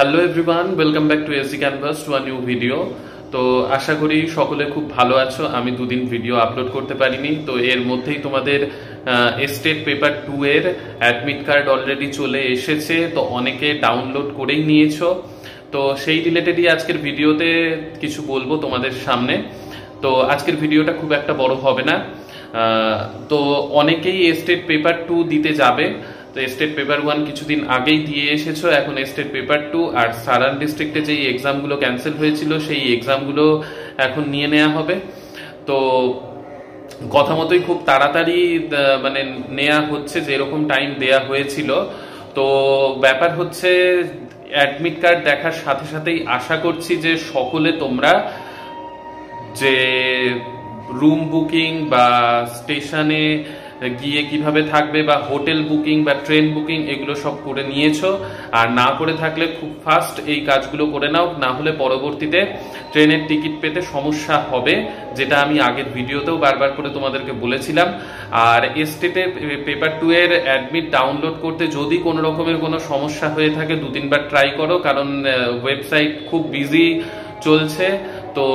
Hello everyone, welcome back to AC canvas to a new video. তো আশা করি সকলে খুব ভালো আছো। আমি দুদিন ভিডিও আপলোড করতে পারিনি, তো এর মধ্যেই তোমাদের স্টেট পেপার 2 এর অ্যাডমিট কার্ড অলরেডি চলে এসেছে। তো অনেকে ডাউনলোড করেই নিয়েছো, তো সেই রিলেটেডই আজকের ভিডিওতে কিছু বলবো তোমাদের সামনে। তো আজকের ভিডিওটা খুব একটা বড় হবে না। তো অনেকেই স্টেট পেপার 2 দিতে যাবে। তো স্টেট পেপার 1 কিছুদিন আগেই দিয়ে এসেছো, এখন স্টেট পেপার 2 আর সারান ডিস্ট্রিক্টে যেই এক্সামগুলো ক্যান্সেল হয়েছিল সেই এক্সামগুলো এখন নিয়ে নেওয়া হবে। তো কথা মতোই খুব তাড়াতাড়ি মানে নেওয়া হচ্ছে, যেরকম টাইম দেয়া হয়েছিল। তো ব্যাপার হচ্ছে অ্যাডমিট কার্ড দেখার সাথে সাথেই আশা করছি যে সকলে তোমরা যে রুম বুকিং বা স্টেশনে গিয়ে কিভাবে থাকবে বা হোটেল বুকিং বা ট্রেন বুকিং এগুলো সব করে নিয়েছো। আর না করে থাকলে খুব ফাস্ট এই কাজগুলো করে নাও, না হলে পরবর্তীতে ট্রেনের টিকিট পেতে সমস্যা হবে, যেটা আমি আগের ভিডিওতেও বারবার করে তোমাদেরকে বলেছিলাম। আর স্টেটে পেপার 2 এর অ্যাডমিট ডাউনলোড করতে যদি কোনো রকমের কোনো সমস্যা হয়ে থাকে 2-3বার ট্রাই করো, কারণ ওয়েবসাইট খুব বিজি চলছে। তো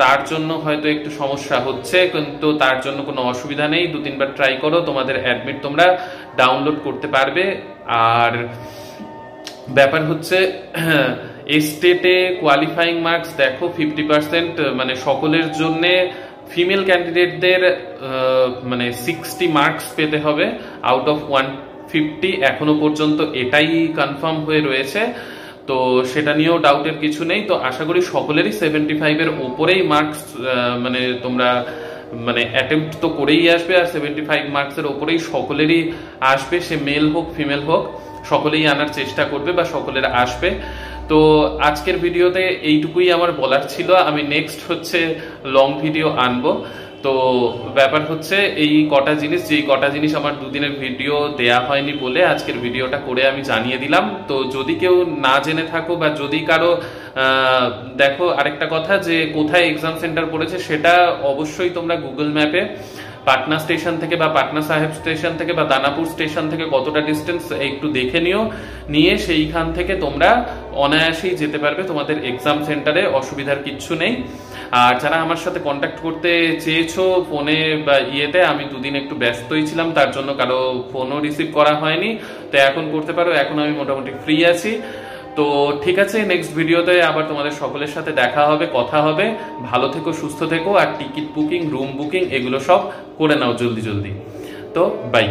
তার জন্য হয়তো একটু সমস্যা হচ্ছে, কিন্তু তার জন্য কোনো অসুবিধা নেই। 2-3বার ট্রাই করো, তোমাদের অ্যাডমিট তোমরা ডাউনলোড করতে পারবে। আর ব্যাপার হচ্ছে স্টেটে কোয়ালিফাইং মার্কস দেখো 50%, মানে সকলের জন্য ফিমেল ক্যান্ডিডেটদের মানে 60 মার্কস পেতে হবে আউট অফ 150 এখনো পর্যন্ত, এটাই কনফার্ম হয়ে রয়েছে। তো সেটা নিয়েও ডাউটের কিছু নেই। তো আশা করি সকলেরই 75 এর ওপরেই মার্কস মানে তোমরা মানে অ্যাটেম্প্ট তো করেই আসবে, আর 75 মার্কসের ওপরেই সকলেরই আসবে, সে মেল হোক ফিমেল হোক, সকলেই আনার চেষ্টা করবে বা সকলের আসবে। তো আজকের ভিডিওতে এইটুকুই আমার বলার ছিল। আমি নেক্সট হচ্ছে লং ভিডিও আনবো। তো ব্যাপার হচ্ছে এই কটা জিনিস, যেই কটা জিনিস আমার দুদিনের ভিডিও দেয়া হয়নি বলে আজকের ভিডিওটা করে আমি জানিয়ে দিলাম। তো যদি কেউ না জেনে থাকো বা যদি কারো দেখো, আরেকটা কথা যে কোথায় এক্সাম সেন্টার পড়েছে সেটা অবশ্যই তোমরা গুগল ম্যাপে পাটনা স্টেশন থেকে বা পাটনা সাহেব স্টেশন থেকে বা দানাপুর স্টেশন থেকে কতটা ডিস্টেন্স একটু দেখে নিয়ে সেইখান থেকে তোমরা অনায়াসেই যেতে পারবে তোমাদের এক্সাম সেন্টারে, অসুবিধার কিচ্ছু নেই। আর যারা আমার সাথে কন্ট্যাক্ট করতে চেয়েছো ফোনে বা ইয়েতে, আমি দুদিন একটু ব্যস্তই ছিলাম, তার জন্য কারো ফোনও রিসিভ করা হয়নি। তো এখন করতে পারো, এখন আমি মোটামুটি ফ্রি আছি। তো ঠিক আছে, নেক্সট ভিডিওতে আবার তোমাদের সকলের সাথে দেখা হবে, কথা হবে। ভালো থেকো, সুস্থ থেকো, আর টিকিট বুকিং, রুম বুকিং এগুলো সব করে নাও জলদি জলদি। তো বাই।